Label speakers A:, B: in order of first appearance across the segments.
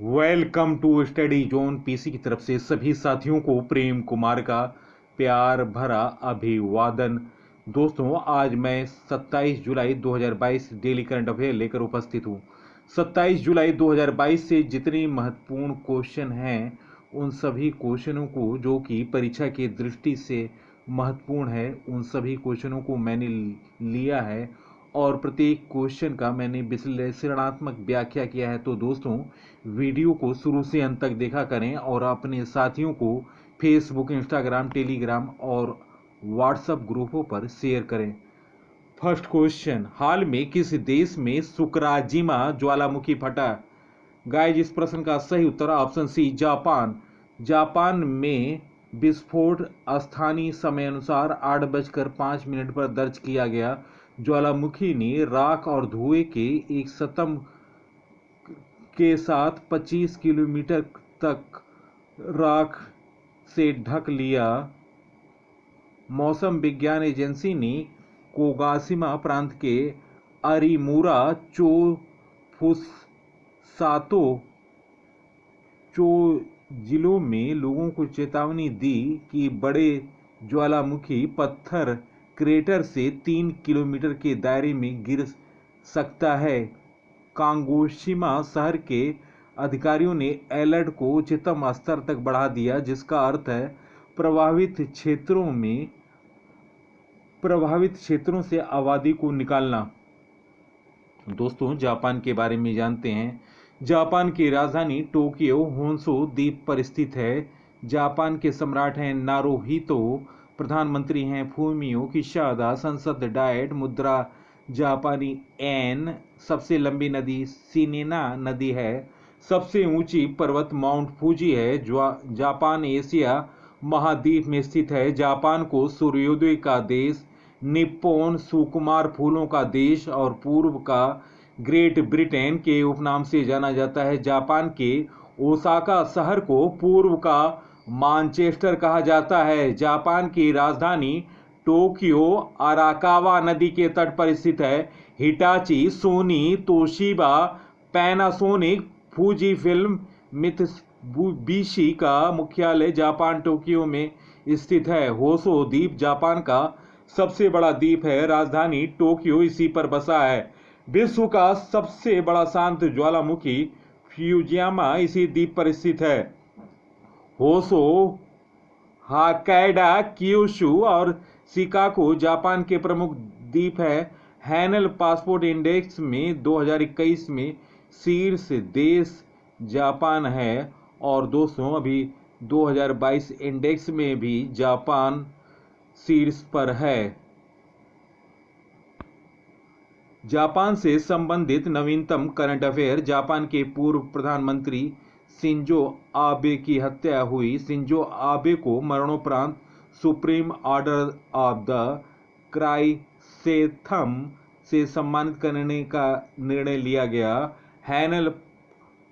A: Welcome to study zone PC की तरफ से सभी साथियों को प्रेम कुमार का प्यार भरा अभिवादन। दोस्तों, आज मैं 27 जुलाई 2022 डेली करंट अफेयर लेकर उपस्थित हूँ। 27 जुलाई 2022 से जितने महत्वपूर्ण क्वेश्चन हैं उन सभी क्वेश्चनों को, जो कि परीक्षा की दृष्टि से महत्वपूर्ण है, उन सभी क्वेश्चनों को मैंने लिया है और प्रत्येक क्वेश्चन का मैंने विश्लेषणात्मक व्याख्या किया है। तो दोस्तों, वीडियो को शुरू से अंत तक देखा करें और अपने साथियों को फेसबुक, इंस्टाग्राम, टेलीग्राम और व्हाट्सएप ग्रुपों पर शेयर करें। फर्स्ट क्वेश्चन, हाल में किस देश में सुकराजिमा ज्वालामुखी फटा? गाइस, इस प्रश्न का सही उत्तर ऑप्शन सी, जापान। जापान में विस्फोट स्थानीय समय अनुसार 8:05 पर दर्ज किया गया। ज्वालामुखी ने राख और धुएं के एक स्तंभ के साथ 25 किलोमीटर तक राख से ढक लिया। मौसम विज्ञान एजेंसी ने कोगाशिमा प्रांत के अरिमुरा चो फुसातो चो जिलों में लोगों को चेतावनी दी कि बड़े ज्वालामुखी पत्थर क्रेटर से 3 किलोमीटर के दायरे में गिर सकता है। कागोशिमा शहर के अधिकारियों ने अलर्ट को उच्चतम स्तर तक बढ़ा दिया, जिसका अर्थ है प्रभावित क्षेत्रों से आबादी को निकालना। दोस्तों, जापान के बारे में जानते हैं। जापान की राजधानी टोक्यो होन्शु द्वीप पर स्थित है। जापान के सम्राट हैं नारुहितो, प्रधानमंत्री हैं फूमियो किशिदा, संसद डायट मुद्रा जापानी एन, सबसे लंबी नदी सिनेना नदी है, सबसे ऊंची पर्वत माउंट फूजी है। जापान एशिया महाद्वीप में स्थित है। जापान को सूर्योदय का देश, निप्पॉन सुकुमार फूलों का देश और पूर्व का ग्रेट ब्रिटेन के उपनाम से जाना जाता है। जापान के ओसाका शहर को पूर्व का मानचेस्टर कहा जाता है। जापान की राजधानी टोक्यो अराकावा नदी के तट पर स्थित है। Hitachi, Sony, Toshiba, Panasonic, Fuji film, Mitsubishi का मुख्यालय जापान टोक्यो में स्थित है। होशो द्वीप जापान का सबसे बड़ा द्वीप है। राजधानी टोक्यो इसी पर बसा है। विश्व का सबसे बड़ा शांत ज्वालामुखी फ्यूजियामा इसी द्वीप पर स्थित है। होशो, होक्काइडो, क्यूशु और शिकागो जापान के प्रमुख द्वीप है। हैनल पासपोर्ट इंडेक्स में 2021 में शीर्ष देश जापान है और दोस्तों अभी 2022 इंडेक्स में भी जापान शीर्ष पर है। जापान से संबंधित नवीनतम करंट अफेयर, जापान के पूर्व प्रधानमंत्री शिंजो आबे की हत्या हुई। शिंजो आबे को मरणोपरांत सुप्रीम ऑर्डर ऑफ द क्राइसेंथम से सम्मानित करने का निर्णय लिया गया। हैनल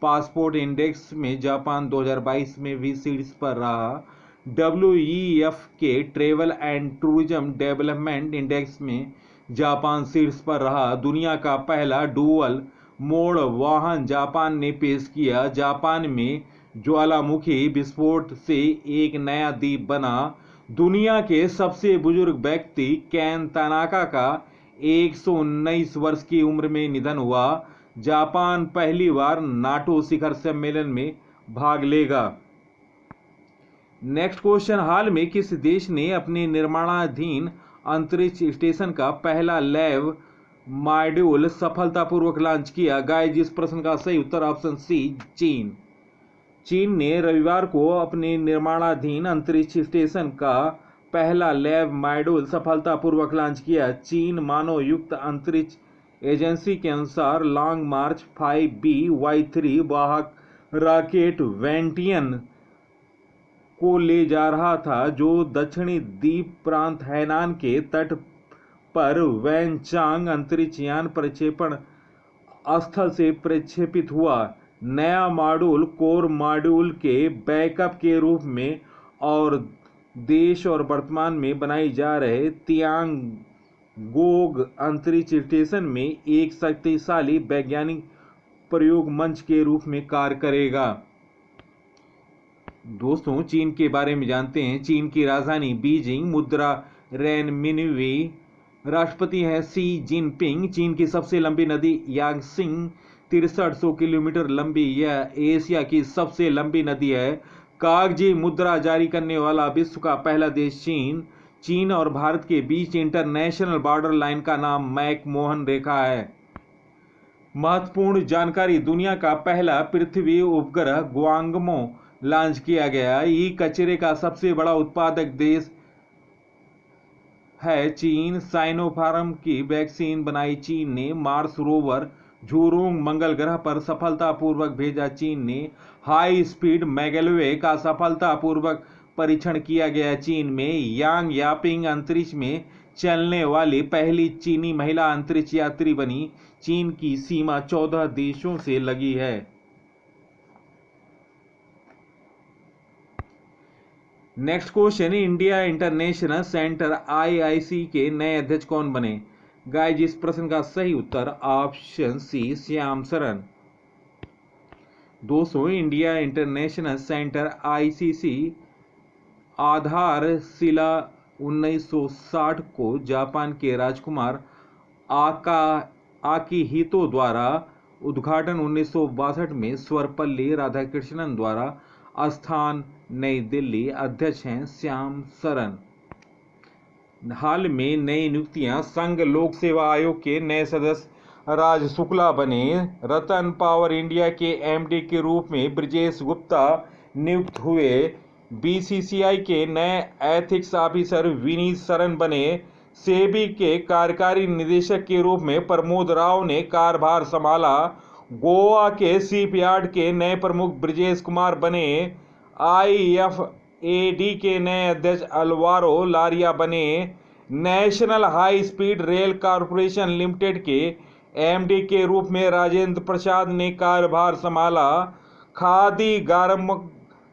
A: पासपोर्ट इंडेक्स में जापान 2022 में भी शीर्ष पर रहा। WEF के travel and tourism development index में जापान शीर्ष पर रहा। दुनिया का पहला डुअल मोड वाहन जापान ने पेश किया। जापान में ज्वालामुखी विस्फोट से एक नया द्वीप बना। दुनिया के सबसे बुजुर्ग व्यक्ति केन तानाका का 119 वर्ष की उम्र में निधन हुआ। जापान पहली बार नाटो शिखर सम्मेलन में भाग लेगा। नेक्स्ट क्वेश्चन, हाल में किस देश ने अपने निर्माणाधीन अंतरिक्ष स्टेशन का पहला लैब मॉड्यूल सफलतापूर्वक लॉन्च किया? गाइस, इस प्रश्न का सही उत्तर ऑप्शन सी, चीन। चीन ने रविवार को अपने निर्माणाधीन अंतरिक्ष स्टेशन का पहला लैब मॉड्यूल सफलतापूर्वक लॉन्च किया। चीन मानव युक्त अंतरिक्ष एजेंसी के अनुसार लॉन्ग मार्च 5B-Y3 वाहक रॉकेट वेंटियन को ले जा रहा था, जो दक्षिणी द्वीप प्रांत हैनान के तट पर वैनचांग अंतरिक्ष यान प्रक्षेपण स्थल से प्रक्षेपित हुआ। नया मॉड्यूल कोर मॉड्यूल के बैकअप के रूप में और देश और वर्तमान में बनाई जा रहे तियांगोंग अंतरिक्ष स्टेशन में एक शक्तिशाली वैज्ञानिक प्रयोग मंच के रूप में कार्य करेगा। दोस्तों चीन के बारे में जानते हैं। चीन की राजधानी बीजिंग, मुद्रा रेनमिनवी, राष्ट्रपति है शी जिनपिंग। चीन की सबसे लंबी नदी यांगसिंग 6300 किलोमीटर लंबी, यह एशिया की सबसे लंबी नदी है। कागजी मुद्रा जारी करने वाला विश्व का पहला देश चीन। चीन और भारत के बीच इंटरनेशनल बॉर्डर लाइन का नाम मैकमोहन रेखा है। महत्वपूर्ण जानकारी, दुनिया का पहला पृथ्वी उपग्रह ग्वांगमो लॉन्च किया गया। ई कचरे का सबसे बड़ा उत्पादक देश है चीन। साइनोफार्म की वैक्सीन बनाई चीन ने। मार्स रोवर झुरोंग मंगल ग्रह पर सफलतापूर्वक भेजा चीन ने। हाई स्पीड मैगलवे का सफलतापूर्वक परीक्षण किया गया चीन में। यांग यापिंग अंतरिक्ष में चलने वाली पहली चीनी महिला अंतरिक्ष यात्री बनी। चीन की सीमा 14 देशों से लगी है। Next question, India international centre IIC के नए अध्यक्ष कौन बने? गाइस इस प्रश्न का सही उत्तर ऑप्शन सी श्याम सरन। दोस्तों इंडिया इंटरनेशनल सेंटर ICC आधारशिला 1960 को जापान के राजकुमार आकिहितो द्वारा उद्घाटन 1962 में सर्वपल्ली राधाकृष्णन द्वारा स्थान नई दिल्ली। अध्यक्ष हैं श्याम सरन। हाल में नई नियुक्तियां, संघ लोक सेवा आयोग के नए सदस्य राज शुक्ला बने। रतन पावर इंडिया के MD के रूप में ब्रजेश गुप्ता नियुक्त हुए। BCCI के नए एथिक्स ऑफिसर विनीत सरन बने। सेबी के कार्यकारी निदेशक के रूप में प्रमोद राव ने कार्यभार संभाला। गोवा के शिपयार्ड के नए प्रमुख ब्रजेश कुमार बने। IFAD के नए अध्यक्ष अल्वारो लारिया बने। National high speed rail corporation limited के MD के रूप में राजेंद्र प्रसाद ने कार्यभार संभाला।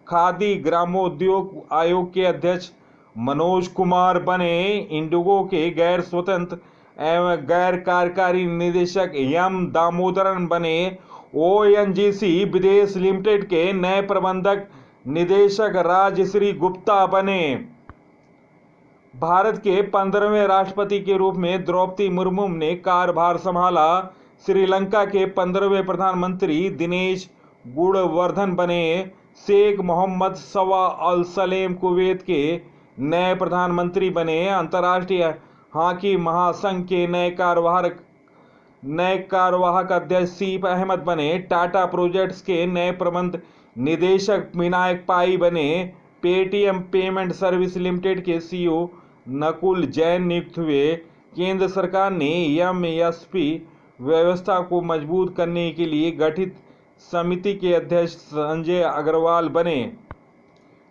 A: खादी ग्रामोद्योग आयोग के अध्यक्ष मनोज कुमार बने। इंडिगो के गैर स्वतंत्र एवं गैर कार्यकारी निदेशक M दामोदरन बने। ONGC विदेश लिमिटेड के नए प्रबंधक निदेशक राजश्री गुप्ता बने। भारत के 15वें राष्ट्रपति के रूप में द्रौपदी मुर्मू ने कार्यभार संभाला। श्रीलंका के 15वें प्रधानमंत्री दिनेश गुणवर्धन बने। शेख मोहम्मद सवा अल सलेम कुवैत के नए प्रधानमंत्री बने। अंतर्राष्ट्रीय हॉकी महासंघ के नए कार्यवाहक अध्यक्ष सीफ अहमद बने। टाटा प्रोजेक्ट्स के नए प्रबंध निदेशक विनायक पाई बने। पेटीएम पेमेंट सर्विस लिमिटेड के CEO नकुल जैन नियुक्त हुए। केंद्र सरकार ने MSP व्यवस्था को मजबूत करने के लिए गठित समिति के अध्यक्ष संजय अग्रवाल बने।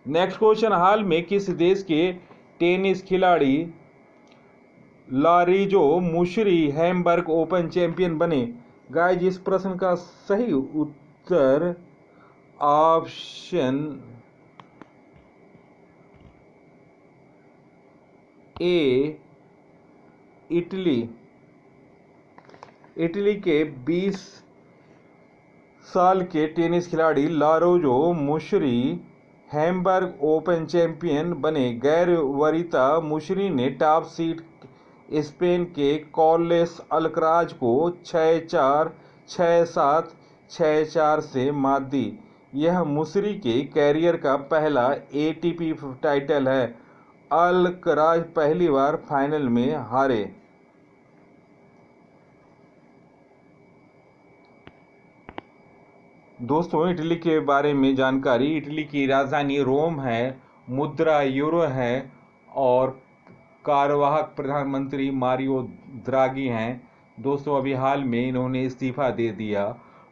A: नेक्स्ट क्वेश्चन, हाल में किस देश के टेनिस खिलाड़ी लॉरिजो मुशरी हैम्बर्ग ओपन चैंपियन बने? गाइस इस प्रश्न का सही उत्तर ऑप्शन ए इटली के 20 साल के टेनिस खिलाड़ी लॉरिजो मुशरी हैम्बर्ग ओपन चैंपियन बने। गैर वरीता मुशरी ने टॉप सीड स्पेन के कार्लोस अल्कराज को 6-4, 6-7, 6-4 से मात दी। यह मुशरी के कैरियर का पहला ATP टाइटल है। अल्कराज पहली बार फाइनल में हारे। दोस्तों इटली के बारे में जानकारी, इटली की राजधानी रोम है, मुद्रा यूरो है और कार्यवाहक प्रधानमंत्री मारियो द्रागी हैं। दोस्तों अभी हाल में इन्होंने इस्तीफा दे दिया।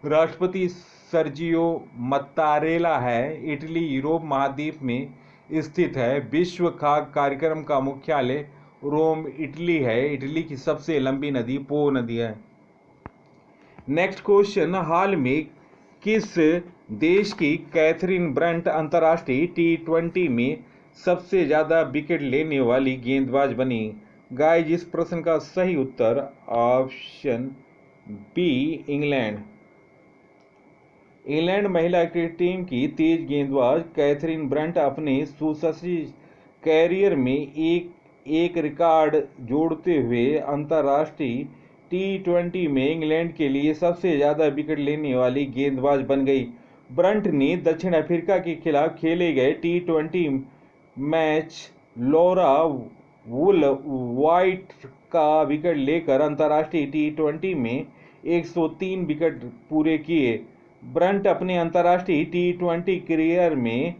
A: राष्ट्रपति सर्जियो मत्तारेला है। इटली यूरोप महाद्वीप में स्थित है। विश्व खाद्य कार्यक्रम का मुख्यालय रोम इटली है। इटली की सबसे लंबी नदी पो नदी है। नेक्स्ट क्वेश्चन, हाल में किस देश की कैथरीन ब्रंट अंतर्राष्ट्रीय T20 में सबसे ज्यादा विकेट लेने वाली गेंदबाज बनी? गाइस इस प्रश्न का सही उत्तर ऑप्शन बी इंग्लैंड। इंग्लैंड महिला क्रिकेट टीम की तेज गेंदबाज कैथरीन ब्रंट अपने सुशोभित कैरियर में एक रिकॉर्ड जोड़ते हुए अंतर्राष्ट्रीय टी20 में इंग्लैंड के लिए सबसे ज़्यादा विकेट लेने वाली गेंदबाज बन गई। ब्रंट ने दक्षिण अफ्रीका के खिलाफ खेले गए टी20 मैच लॉरा वुल वाइट का विकेट लेकर अंतर्राष्ट्रीय टी20 में 103 विकेट पूरे किए। ब्रंट अपने अंतर्राष्ट्रीय टी20 करियर में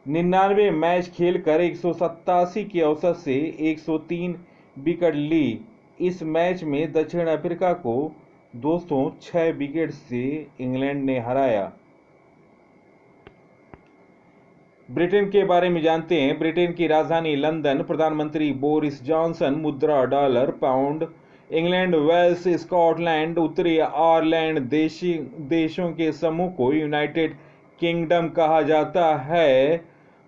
A: 99 मैच खेलकर 187 के औसत से 103 विकेट ली। इस मैच में दक्षिण अफ्रीका को 206 विकेट से इंग्लैंड ने हराया। ब्रिटेन के बारे में जानते हैं। ब्रिटेन की राजधानी लंदन, प्रधानमंत्री बोरिस जॉनसन, मुद्रा dollar, pound, England, Wales, Scotland, उत्तरी आयरलैंड देशों के समूह को यूनाइटेड किंगडम कहा जाता है।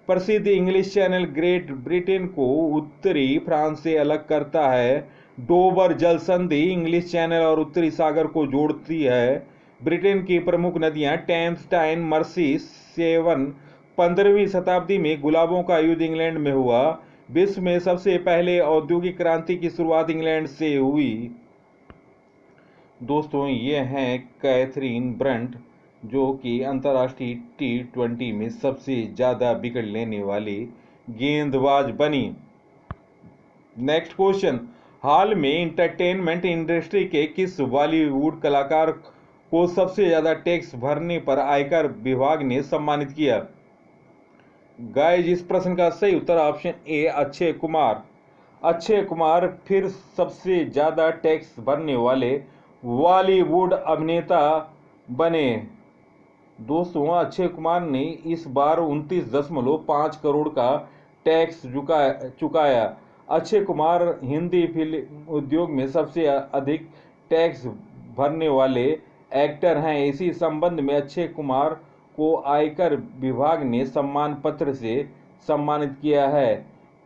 A: प्रसिद्ध इंग्लिश चैनल ग्रेट ब्रिटेन को उत्तरी फ्रांस से अलग करता है। डोवर जल संधि इंग्लिश चैनल और उत्तरी सागर को जोड़ती है। ब्रिटेन की प्रमुख नदियां टेम्स, टाइन, मर्सी, सेवन। 15वीं शताब्दी में गुलाबों का युद्ध इंग्लैंड में हुआ। विश्व में सबसे पहले औद्योगिक क्रांति की शुरुआत इंग्लैंड से हुई। दोस्तों, ये हैं कैथरीन ब्रंट, जो कि अंतर्राष्ट्रीय टी20 में सबसे ज़्यादा विकेट लेने वाली गेंदबाज बनी। नेक्स्ट क्वेश्चन, हाल में इंटरटेनमेंट इंडस्ट्री के किस बॉलीवुड कलाकार को सबसे ज़्यादा टैक्स भरने पर आयकर विभाग ने सम्मानित किया? गाइस, इस प्रश्न का सही उत्तर ऑप्शन ए अक्षय कुमार। अक्षय कुमार फिर सबसे ज़्यादा टैक्स भरने वाले बॉलीवुड अभिनेता बने। दोस्तों, अक्षय कुमार ने इस बार 29.5 करोड़ का टैक्स चुकाया। अक्षय कुमार हिंदी फिल्म उद्योग में सबसे अधिक टैक्स भरने वाले एक्टर हैं। इसी संबंध में अक्षय कुमार को आयकर विभाग ने सम्मान पत्र से सम्मानित किया है।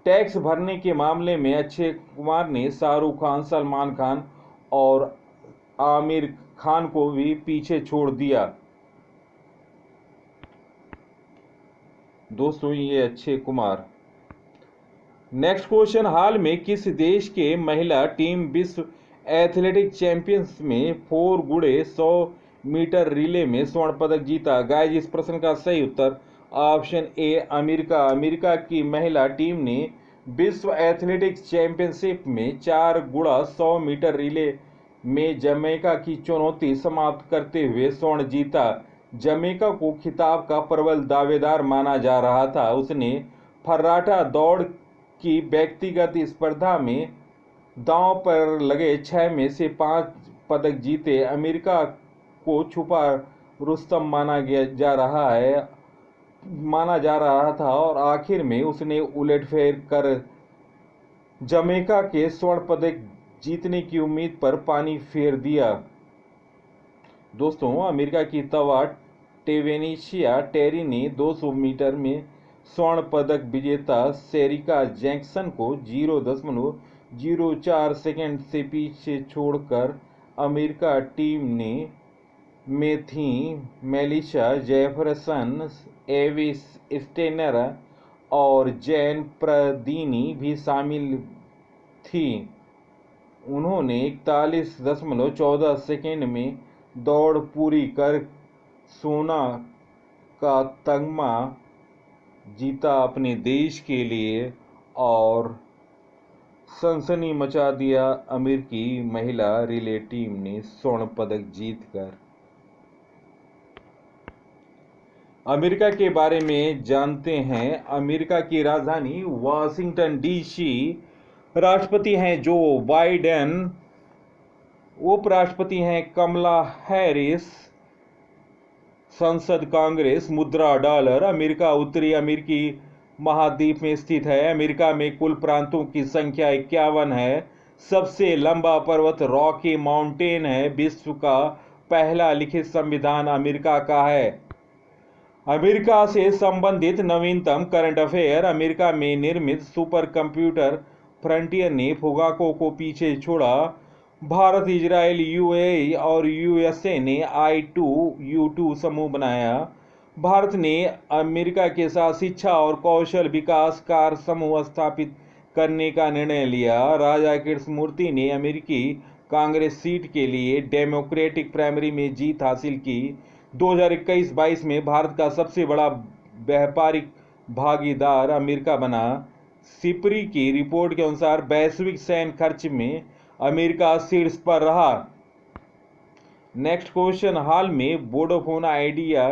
A: टैक्स भरने के मामले में अक्षय कुमार ने शाहरुख खान, सलमान खान और आमिर खान को भी पीछे छोड़ दिया। दोस्तों, ये अक्षय कुमार। नेक्स्ट क्वेश्चन, हाल में किस देश के महिला टीम विश्व एथलेटिक्स चैंपियंस में 4 गुणे 100 मीटर रिले में स्वर्ण पदक जीता? गाइस, इस प्रश्न का सही उत्तर ऑप्शन ए अमेरिका। अमेरिका की महिला टीम ने विश्व एथलेटिक्स चैंपियनशिप में 4 गुणा 100 मीटर रिले में जमैका की चुनौती समाप्त करते हुए स्वर्ण जीता। जमैका को खिताब का प्रबल दावेदार माना जा रहा था। उसने फर्राटा दौड़ की व्यक्तिगत स्पर्धा में दांव पर लगे 6 में से 5 पदक जीते। अमेरिका को छुपा रुस्तम माना जा रहा था और आखिर में उसने उलटफेर कर जमैका के स्वर्ण पदक जीतने की उम्मीद पर पानी फेर दिया। दोस्तों, अमेरिका की तवा टेवेनिशिया टेरी ने 200 मीटर में स्वर्ण पदक विजेता सेरिका जैक्सन को 0.04 सेकंड से पीछे छोड़कर अमेरिका टीम में थी मेलिशा जेफरसन, एविस स्टेनर और जैन प्रदीनी भी शामिल थी। उन्होंने 41.14 सेकंड में दौड़ पूरी कर सोना का तगमा जीता अपने देश के लिए और सनसनी मचा दिया अमेरिकी महिला रिले टीम ने स्वर्ण पदक जीतकर। अमेरिका के बारे में जानते हैं। अमेरिका की राजधानी वाशिंगटन डीसी। राष्ट्रपति हैं जो बाइडेन, उपराष्ट्रपति हैं कमला हैरिस, संसद कांग्रेस, मुद्रा डॉलर। अमेरिका उत्तरी अमेरिकी महाद्वीप में स्थित है। अमेरिका में कुल प्रांतों की संख्या 51 है। सबसे लंबा पर्वत रॉकी माउंटेन है। विश्व का पहला लिखित संविधान अमेरिका का है। अमेरिका से संबंधित नवीनतम करंट अफेयर। अमेरिका में निर्मित सुपर कंप्यूटर फ्रंटियर ने फुगाको को पीछे छोड़ा। भारत, इजराइल, यूएई और यूएसए ने I2U2 समूह बनाया। भारत ने अमेरिका के साथ शिक्षा और कौशल विकास कार्य समूह स्थापित करने का निर्णय लिया। राजा कृष्णमूर्ति ने अमेरिकी कांग्रेस सीट के लिए डेमोक्रेटिक प्राइमरी में जीत हासिल की। 2021-22 में भारत का सबसे बड़ा व्यापारिक भागीदार अमेरिका बना। सिपरी की रिपोर्ट के अनुसार वैश्विक सैन्य खर्च में अमेरिका शीर्ष पर रहा। नेक्स्ट क्वेश्चन, हाल में वोडाफोन आइडिया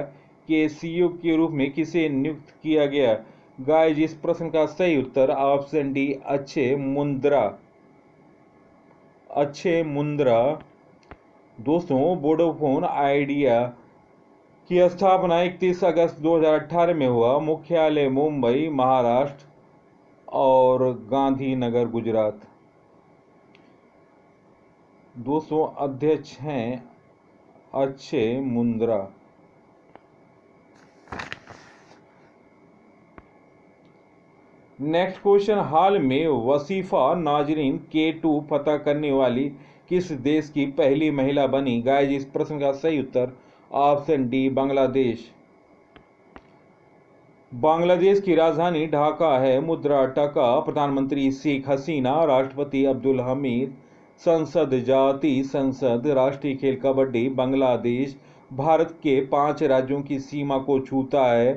A: के सीईओ के रूप में किसे नियुक्त किया गया? गाइस, इस प्रश्न का सही उत्तर ऑप्शन डी, अक्षय मुंद्रा। अक्षय मुंद्रा। दोस्तों, वोडाफोन आइडिया की स्थापना 31 अगस्त 2018 में हुआ। मुख्यालय मुंबई, महाराष्ट्र और गांधीनगर, गुजरात। दोस्तों, अध्यक्ष हैं अक्षय मुंद्रा। नेक्स्ट क्वेश्चन, हाल में वसीफा नाजरीन K2 फतह करने वाली किस देश की पहली महिला बनी? गाइस, इस प्रश्न का सही उत्तर ऑप्शन डी, बांग्लादेश। बांग्लादेश की राजधानी ढाका है। मुद्रा टका। प्रधानमंत्री शेख हसीना, राष्ट्रपति अब्दुल हमीद, संसद जाति संसद। राष्ट्रीय खेल कबड्डी। बांग्लादेश भारत के 5 राज्यों की सीमा को छूता है: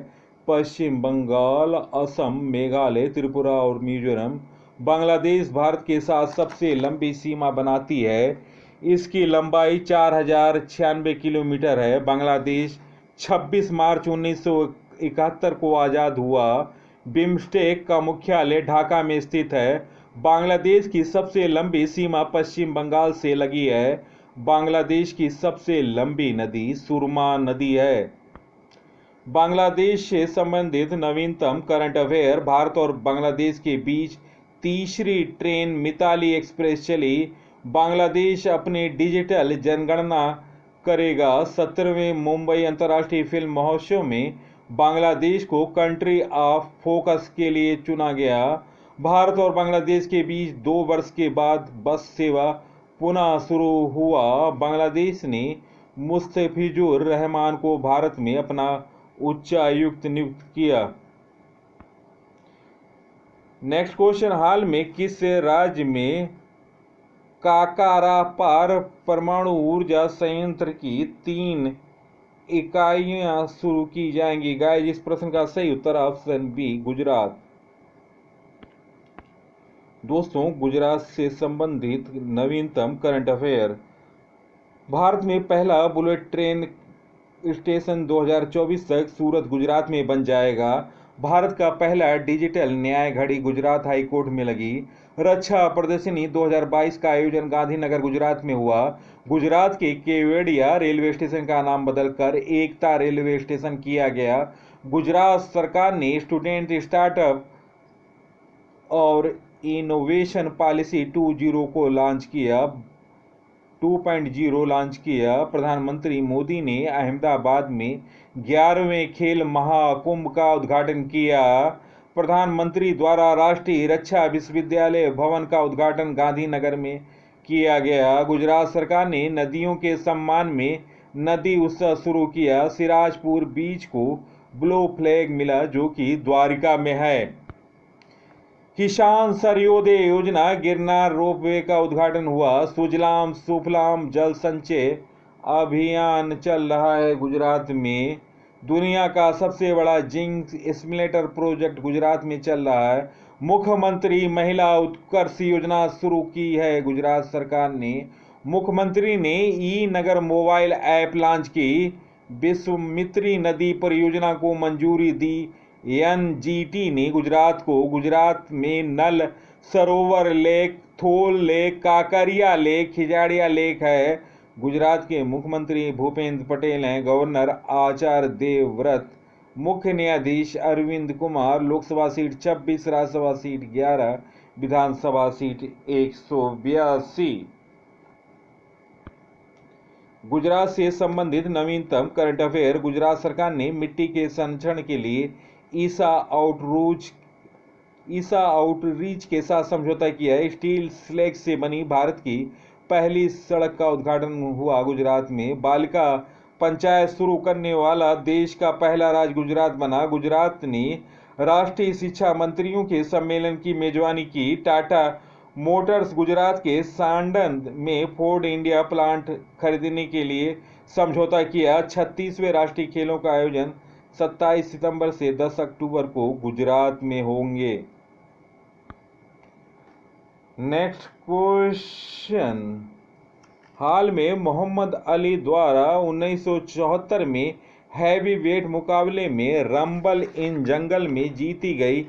A: पश्चिम बंगाल, असम, मेघालय, त्रिपुरा और मिजोरम। बांग्लादेश भारत के साथ सबसे लंबी सीमा बनाती है। इसकी लंबाई 4096 किलोमीटर है। बांग्लादेश 26 मार्च 1971 को आज़ाद हुआ। बिम्स्टेक का मुख्यालय ढाका में स्थित है। बांग्लादेश की सबसे लंबी सीमा पश्चिम बंगाल से लगी है। बांग्लादेश की सबसे लंबी नदी सुरमा नदी है। बांग्लादेश से संबंधित नवीनतम करंट अफेयर। भारत और बांग्लादेश के बीच तीसरी ट्रेन मिताली एक्सप्रेस चली। बांग्लादेश अपने डिजिटल जनगणना करेगा। 17वें मुंबई अंतर्राष्ट्रीय फिल्म महोत्सव में बांग्लादेश को कंट्री ऑफ फोकस के लिए चुना गया। भारत और बांग्लादेश के बीच 2 वर्ष के बाद बस सेवा पुनः शुरू हुआ। बांग्लादेश ने मुस्तफिजुर रहमान को भारत में अपना उच्चायुक्त नियुक्त किया। नेक्स्ट क्वेश्चन, हाल में किस राज्य में काकारापार परमाणु ऊर्जा संयंत्र की 3 इकाइयां शुरू की जाएंगी? गाइस, इस प्रश्न का सही उत्तर ऑप्शन बी, गुजरात। दोस्तों, गुजरात से संबंधित नवीनतम करंट अफेयर। भारत में पहला बुलेट ट्रेन स्टेशन 2024 तक सूरत, गुजरात में बन जाएगा। भारत का पहला डिजिटल न्याय घड़ी गुजरात हाई कोर्ट में लगी। रक्षा प्रदर्शनी 2022 का आयोजन गांधीनगर, गुजरात में हुआ। गुजरात के केवड़िया रेलवे स्टेशन का नाम बदलकर एकता रेलवे स्टेशन किया गया। गुजरात सरकार ने स्टूडेंट स्टार्टअप और इनोवेशन पॉलिसी 2.0 लॉन्च किया। प्रधानमंत्री मोदी ने अहमदाबाद में 11वें खेल महाकुंभ का उद्घाटन किया। प्रधानमंत्री द्वारा राष्ट्रीय रक्षा विश्वविद्यालय भवन का उद्घाटन गांधीनगर में किया गया। गुजरात सरकार ने नदियों के सम्मान में नदी उत्सव शुरू किया। सिराजपुर बीच को ब्लू फ्लैग मिला, जो कि द्वारिका में है। किसान सर्वोदय योजना गिरनार रोपवे का उद्घाटन हुआ। सुजलाम सुफलाम जल संचय अभियान चल रहा है गुजरात में। दुनिया का सबसे बड़ा जिंक स्पिलेटर प्रोजेक्ट गुजरात में चल रहा है। मुख्यमंत्री महिला उत्कर्ष योजना शुरू की है गुजरात सरकार ने। मुख्यमंत्री ने ई नगर मोबाइल ऐप लॉन्च की। विश्वामित्री नदी परियोजना को मंजूरी दी। एनजीटी ने गुजरात में नल सरोवर लेक, थोल lake, Kankaria lake, Khijadia lake है। गुजरात के मुख्यमंत्री भूपेंद्र पटेल हैं। गवर्नर आचार्य देवव्रत। मुख्य न्यायाधीश अरविंद कुमार। लोकसभा सीट 26, राज्यसभा सीट 11, विधानसभा सीट 182। गुजरात से संबंधित नवीनतम करंट अफेयर। गुजरात सरकार ने मिट्टी के संरक्षण के लिए ईसा आउटरीच के साथ समझौता किया है। स्टील स्लैग से बनी भारत की पहली सड़क का उद्घाटन हुआ गुजरात में। बालिका पंचायत शुरू करने वाला देश का पहला राज्य गुजरात बना। गुजरात ने राष्ट्रीय शिक्षा मंत्रियों के सम्मेलन की मेजबानी की। टाटा मोटर्स गुजरात के सांडन में फोर्ड इंडिया प्लांट खरीदने के लिए समझौता किया। 36वें राष्ट्रीय खेलों का आयोजन 27 सितंबर से 10 अक्टूबर को गुजरात में होंगे। नेक्स्ट क्वेश्चन, हाल में मोहम्मद अली द्वारा 1974 में हैवी वेट मुकाबले में रंबल इन जंगल में जीती गई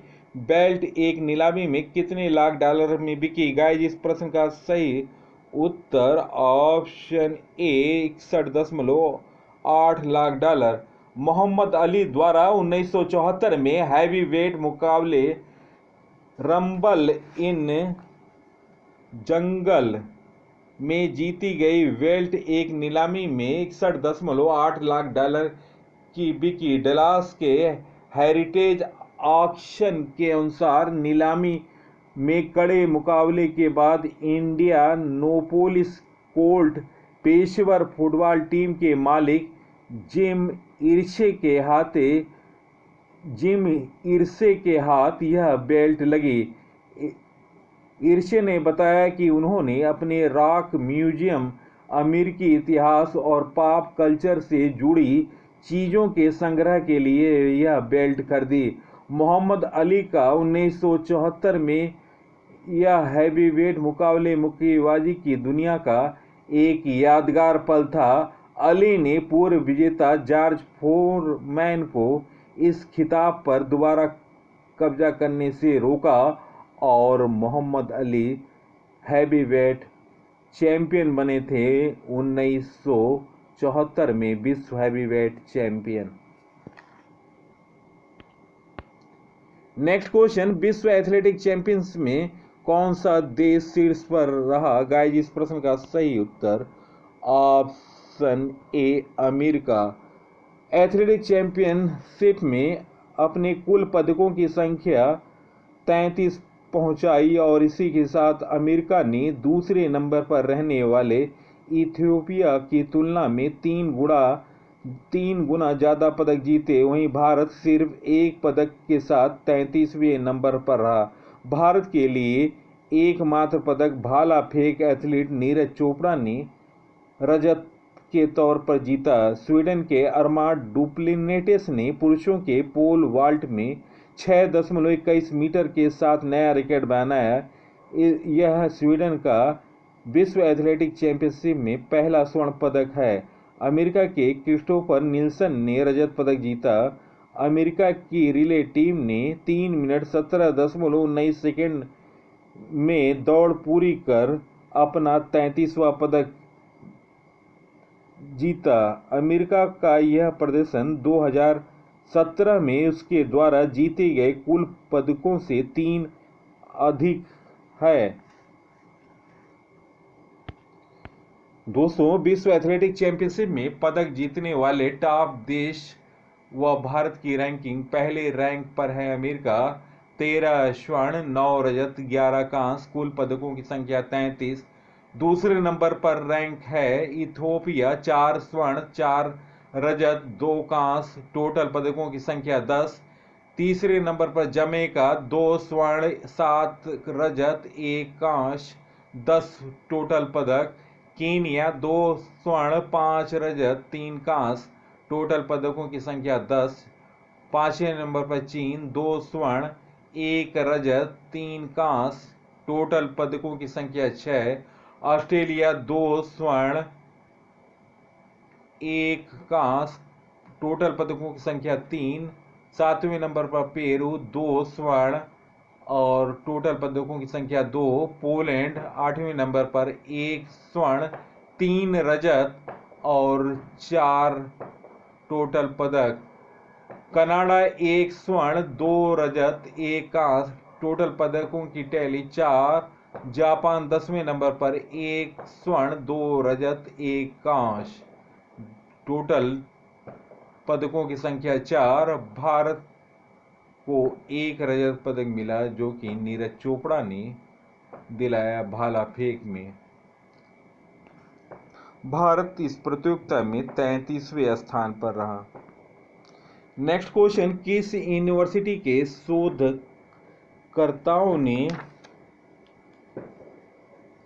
A: बेल्ट एक नीलामी में कितने लाख डॉलर में बिकी? गाइस, इस प्रश्न का सही उत्तर option A 61.8 lakh dollar. Muhammad Ali द्वारा 1974 में हैवी वेट मुकाबले रंबल इन जंगल में जीती गई बेल्ट एक नीलामी में 61.8 लाख डॉलर की बिकी। डलास के हेरिटेज ऑक्शन के अनुसार नीलामी में कड़े मुकाबले के बाद इंडियानापोलिस कोल्ट पेशेवर फुटबॉल टीम के मालिक जिम इर्से के हाथ यह बेल्ट लगी। इर्से ने बताया कि उन्होंने अपने रॉक म्यूजियम, अमेरिकी इतिहास और पॉप कल्चर से जुड़ी चीज़ों के संग्रह के लिए यह बेल्ट खरीदी। मोहम्मद अली का 1974 में यह हैवीवेट मुकाबले मुक्केबाजी की दुनिया का एक यादगार पल था। अली ने पूर्व विजेता जॉर्ज फोरमैन को इस खिताब पर दोबारा कब्जा करने से रोका और मोहम्मद अली हैवीवेट चैंपियन बने थे 1974 में विश्व हैवीवेट चैंपियन। नेक्स्ट क्वेश्चन, विश्व एथलेटिक चैंपियंस में कौन सा देश शीर्ष पर रहा? गाइस, इस प्रश्न का सही उत्तर option A America. Athletic championship में अपने कुल पदकों की संख्या 33 पहुंचाई और इसी के साथ अमेरिका ने दूसरे नंबर पर रहने वाले इथियोपिया की तुलना में 3 गुना ज़्यादा पदक जीते। वहीं भारत सिर्फ एक पदक के साथ 33वें नंबर पर रहा। भारत के लिए एकमात्र पदक भाला फेंक एथलीट नीरज चोपड़ा ने रजत के तौर पर जीता। स्वीडन के अरमांड डुप्लिनेटिस ने पुरुषों के पोल वाल्ट में 6.21 मीटर के साथ नया रिकॉर्ड बनाया। यह स्वीडन का विश्व एथलेटिक चैंपियनशिप में पहला स्वर्ण पदक है। अमेरिका के क्रिस्टोफर निल्सन ने रजत पदक जीता। अमेरिका की रिले टीम ने 3 मिनट 17.19 सेकेंड में दौड़ पूरी कर अपना 33वां पदक जीता। अमेरिका का यह प्रदर्शन 2017 में उसके द्वारा जीते गए कुल पदकों से 3 अधिक है। दोस्तों, विश्व एथलेटिक चैंपियनशिप में पदक जीतने वाले टॉप देश व भारत की रैंकिंग पहले रैंक पर है अमेरिका, 13 स्वर्ण 9 रजत 11 कांस्य, कुल पदकों की संख्या 33। दूसरे नंबर पर रैंक है इथियोपिया, 4 स्वर्ण 4 रजत 2 कांस्य, टोटल पदकों की संख्या 10। तीसरे नंबर पर जमैका, 2 स्वर्ण 7 रजत 1 कांस्य 10 टोटल पदक। कीनिया, 2 स्वर्ण 5 रजत 3 कांस्य, टोटल पदकों की संख्या 10। पांचवें नंबर पर चीन, 2 स्वर्ण 1 रजत 3 कांस्य, टोटल पदकों की संख्या 6। ऑस्ट्रेलिया, 2 स्वर्ण 1 कांस्य, टोटल पदकों की संख्या 3। सातवें नंबर पर पेरू, 2 स्वर्ण और टोटल पदकों की संख्या 2। पोलैंड 8वें नंबर पर 1 स्वर्ण 3 रजत और 4 टोटल पदक। कनाडा 1 स्वर्ण 2 रजत 1 कांस्य, टोटल पदकों की टैली 4। जापान 10वें नंबर पर 1 स्वर्ण 2 रजत 1 कांस्य, टोटल पदकों की संख्या 4। भारत को 1 रजत पदक मिला जो कि नीरज चोपड़ा ने दिलाया भाला फेंक में। भारत इस प्रतियोगिता में 33वें स्थान पर रहा। नेक्स्ट क्वेश्चन, किस यूनिवर्सिटी के शोधकर्ताओं ने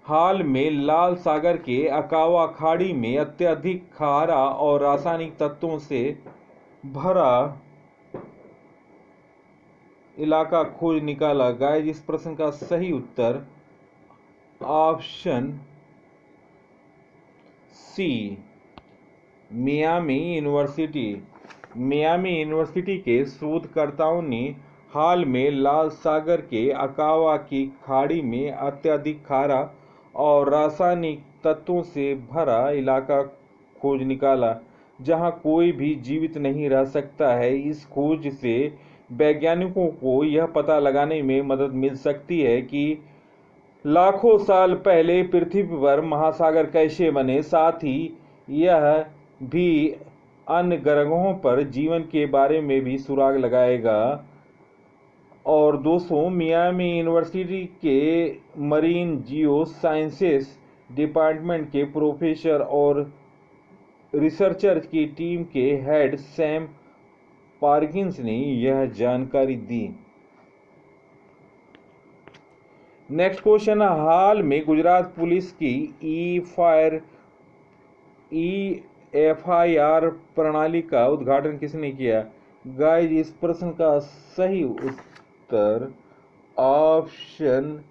A: हाल में लाल सागर के अकावा खाड़ी में अत्यधिक खारा और रासायनिक तत्वों से भरा इलाका खोज निकाला? गाइस, इस प्रश्न का सही उत्तर option C, Miami university. Miami university के शोधकर्ताओं ने हाल में लाल सागर के अकावा की खाड़ी में अत्यधिक खारा और रासायनिक तत्वों से भरा इलाका खोज निकाला, जहां कोई भी जीवित नहीं रह सकता है। इस खोज से वैज्ञानिकों को यह पता लगाने में मदद मिल सकती है कि लाखों साल पहले पृथ्वी पर महासागर कैसे बने, साथ ही यह भी अन्य ग्रहों पर जीवन के बारे में भी सुराग लगाएगा। और दोस्तों, मियामी यूनिवर्सिटी के मरीन जियो साइंसेस डिपार्टमेंट के प्रोफेसर और रिसर्चर की टीम के हेड सैम पार्किंस ने यह जानकारी दी। नेक्स्ट क्वेश्चन, हाल में गुजरात पुलिस की EFIR प्रणाली का उद्घाटन किसने किया? गाइस, इस प्रश्न का सही उत्तर ऑप्शन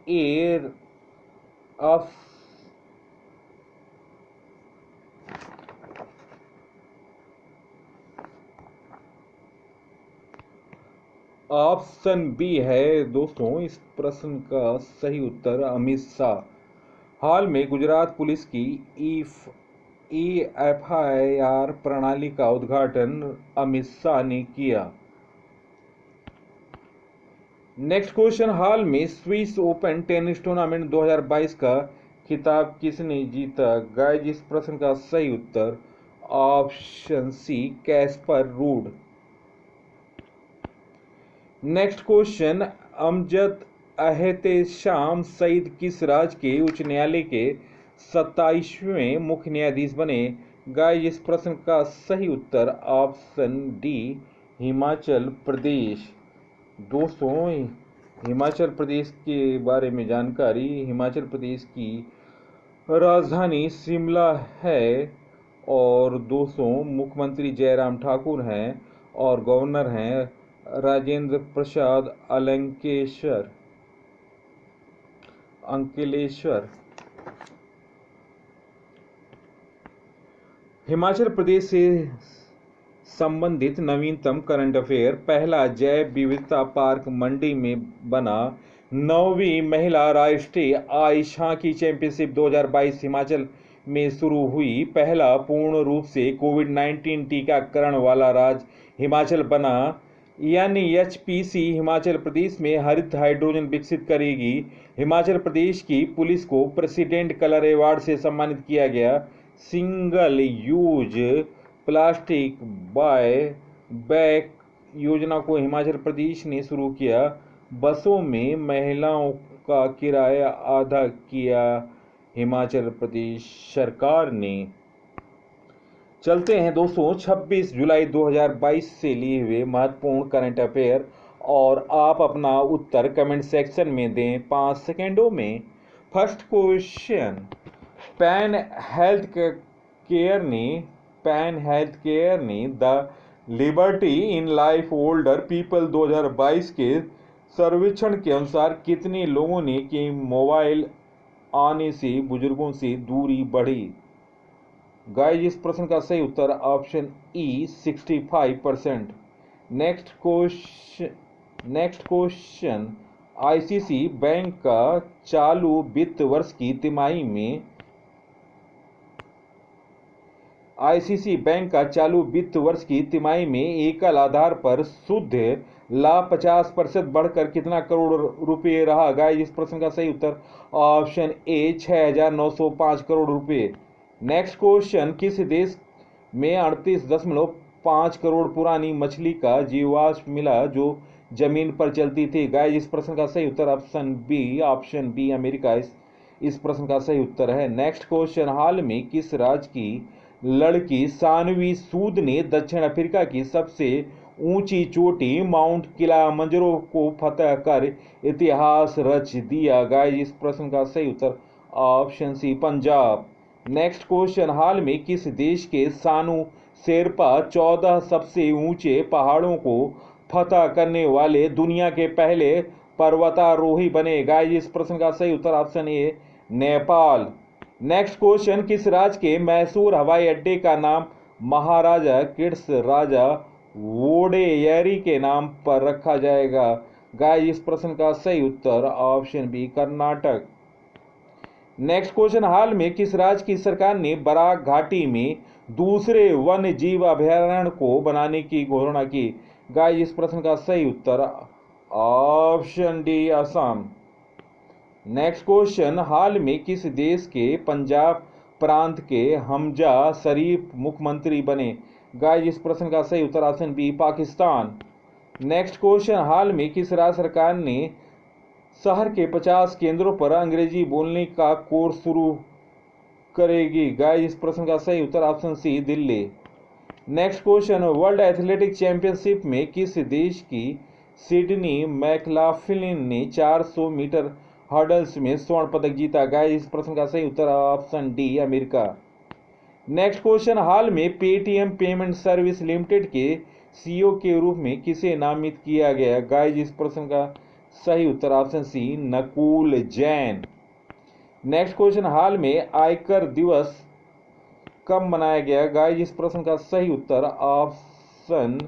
A: ए ऑप्शन बी है। दोस्तों, इस प्रश्न का सही उत्तर अमित शाह। हाल में गुजरात पुलिस की EFIR प्रणाली का उद्घाटन अमित शाह ने किया। नेक्स्ट क्वेश्चन, हाल में स्विस ओपन टेनिस टूर्नामेंट 2022 का खिताब किसने जीता? गाइस, इस प्रश्न का सही उत्तर option C, Casper Ruud. Next question, Amjad Ehtesham Saeed किस राज्य के उच्च न्यायालय के 27वें मुख्य न्यायाधीश बने? गाइस, इस प्रश्न का सही उत्तर ऑप्शन डी, हिमाचल प्रदेश। दोस्तों, हिमाचल प्रदेश के बारे में जानकारी, हिमाचल प्रदेश की राजधानी शिमला है और दोस्तों मुख्यमंत्री जयराम ठाकुर हैं और गवर्नर हैं राजेंद्र प्रसाद अंकलेश्वर। हिमाचल प्रदेश से संबंधित नवीनतम करंट अफेयर, पहला जैव विविधता पार्क मंडी में बना। 9वीं महिला राष्ट्रीय आइस हॉकी चैंपियनशिप 2022 हिमाचल में शुरू हुई। पहला पूर्ण रूप से कोविड-19 टीकाकरण वाला राज्य हिमाचल बना। NHPC हिमाचल प्रदेश में हरित हाइड्रोजन विकसित करेगी। हिमाचल प्रदेश की पुलिस को प्रेसिडेंट कलर अवार्ड से सम्मानित किया गया। Single use plastic buy back योजना को हिमाचल प्रदेश ने शुरू किया। बसों में महिलाओं का किराया आधा किया हिमाचल प्रदेश सरकार ने। चलते हैं दोस्तों 26 जुलाई 2022 से लिए हुए महत्वपूर्ण करंट अफेयर और आप अपना उत्तर कमेंट सेक्शन में दें 5 सेकेंडों में। First question, pan health care ने the liberty in life older people 2022 के सर्वेक्षण के अनुसार कितने लोगों ने कि मोबाइल आने से बुजुर्गों से दूरी बढ़ी? गाइस, इस प्रश्न का सही उत्तर option E 65%। Next question, ICC bank का चालू वित्त वर्ष की तिमाही में एकल आधार पर शुद्ध लाभ 50% बढ़कर कितना करोड़ रुपए रहा? गाइस, इस प्रश्न का सही उत्तर ऑप्शन ए 6,905 करोड़ रुपए। नेक्स्ट क्वेश्चन, किस देश में 38.5 करोड़ पुरानी मछली का जीवाश्म मिला जो जमीन पर चलती थी? गाइस इस प्रश्न का सही उत्तर ऑप्शन बी अमेरिका इस प्रश्न का सही उत्तर है। नेक्स्ट क्वेश्चन, हाल में किस राज्य की लड़की सानवी सूद ने दक्षिण अफ्रीका की सबसे ऊंची चोटी माउंट किलिमंजारो को फतह कर इतिहास रच दिया? गाइस इस प्रश्न का सही उत्तर option C Punjab. Next question, हाल में किस देश के सानू शेरपा 14 सबसे ऊंचे पहाड़ों को फतह करने वाले दुनिया के पहले पर्वतारोही बने? गाइस इस प्रश्न का सही उत्तर option A Nepal. Next question, किस राज्य के मैसूर हवाई अड्डे का नाम महाराजा कृष्ण राजा वोडेयरी के नाम पर रखा जाएगा? गाइस इस प्रश्न का सही उत्तर option B Karnataka. Next question, हाल में किस राज्य की सरकार ने बराक घाटी में दूसरे वन्य जीव अभयारण्य को बनाने की घोषणा की? गाइस इस प्रश्न का सही उत्तर option D Assam. Next question, हाल में किस देश के पंजाब प्रांत के हमजा शरीफ मुख्यमंत्री बने? गाइस इस प्रश्न का सही उत्तर option B Pakistan. Next question, हाल में किस राज्य सरकार ने शहर के 50 केंद्रों पर अंग्रेजी बोलने का कोर्स शुरू करेगी? गाइस इस प्रश्न का सही उत्तर option C Delhi. Next question, world athletic championship में किस देश की सिडनी मैकलाफ्लिन ने 400 मीटर हर्डल्स में स्वर्ण पदक जीता? गाइस इस प्रश्न का सही उत्तर option D America. Next question, हाल में पेटीएम पेमेंट सर्विस लिमिटेड के सीईओ के रूप में किसे नामित किया गया? गाइस इस प्रश्न का सही उत्तर option C Nakul Jain. Next question, हाल में आयकर दिवस कब मनाया गया? गाइस इस प्रश्न का सही उत्तर ऑप्शन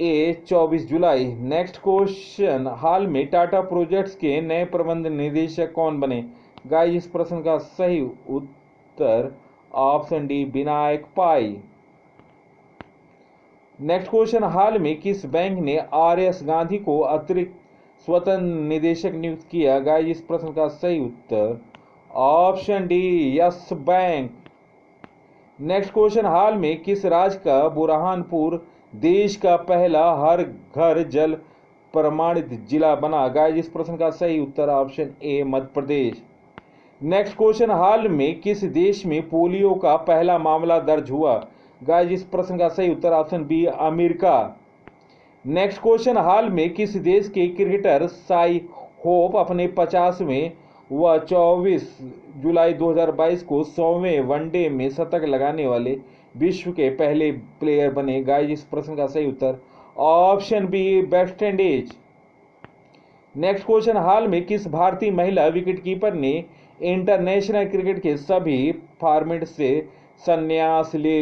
A: ए 24 जुलाई। नेक्स्ट क्वेश्चन, हाल में टाटा प्रोजेक्ट्स के नए प्रबंध निदेशक कौन बने? गाइस इस प्रश्न का सही उत्तर ऑप्शन डी विनायक पाई। नेक्स्ट क्वेश्चन, हाल में किस बैंक ने आर.एस. गांधी को अतिरिक्त स्वतंत्र निदेशक नियुक्त किया? गाइस इस प्रश्न का सही उत्तर option D Yes Bank. Next question, हाल में किस राज्य का बुरहानपुर देश का पहला हर घर जल प्रमाणित जिला बना? गाइस इस प्रश्न का सही उत्तर option A Madhya Pradesh. Next question, हाल में किस देश में पोलियो का पहला मामला दर्ज हुआ? गाइस इस प्रश्न का सही उत्तर option B America. Next question, हाल में किस देश के क्रिकेटर साई होप अपने 50वें व 24 जुलाई 2022 को 100वें वनडे में शतक लगाने वाले विश्व के पहले प्लेयर बने? गाइस इस प्रश्न का सही उत्तर option B West Indies. Next question, हाल में किस भारतीय महिला विकेटकीपर ने इंटरनेशनल क्रिकेट के सभी फॉर्मेट से संन्यास ले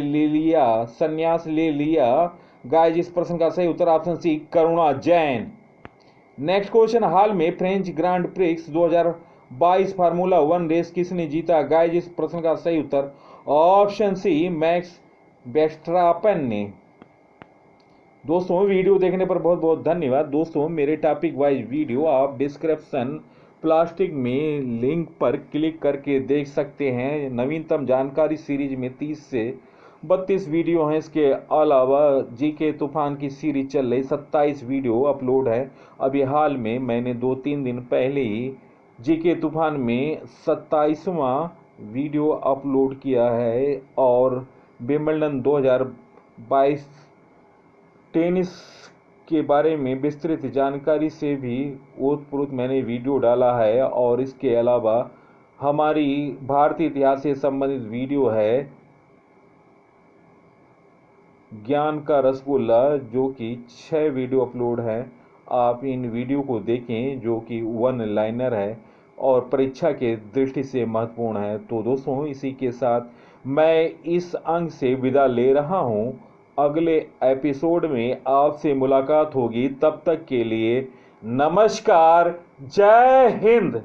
A: लिया? गाइस इस प्रश्न का सही उत्तर option C Karuna Jain. Next question, हाल में French Grand Prix 2022 formula 1 race किसने जीता? गाइस इस प्रश्न का सही उत्तर ऑप्शन सी मैक्स वर्स्टैपेन ने। दोस्तों वीडियो देखने पर बहुत बहुत धन्यवाद। दोस्तों मेरे टॉपिक वाइज वीडियो आप डिस्क्रिप्शन प्लास्टिक में लिंक पर क्लिक करके देख सकते हैं। नवीनतम जानकारी सीरीज में 30 से 32 वीडियो हैं। इसके अलावा जीके तूफान की सीरीज चल रही, 27 वीडियो अपलोड है। अभी हाल में मैंने 2-3 दिन पहले ही जीके तूफान में 27वां वीडियो अपलोड किया है। और विंबलडन 2022 टेनिस के बारे में विस्तृत जानकारी से भी ओतप्रोत मैंने वीडियो डाला है। और इसके अलावा हमारी भारतीय इतिहास से संबंधित वीडियो है ज्ञान का रसगुल्ला, जो कि 6 वीडियो अपलोड है। आप इन वीडियो को देखें, जो कि 1 लाइनर है और परीक्षा के दृष्टि से महत्वपूर्ण है। तो दोस्तों इसी के साथ मैं इस अंक से विदा ले रहा हूं। अगले एपिसोड में आपसे मुलाकात होगी। तब तक के लिए नमस्कार, जय हिंद।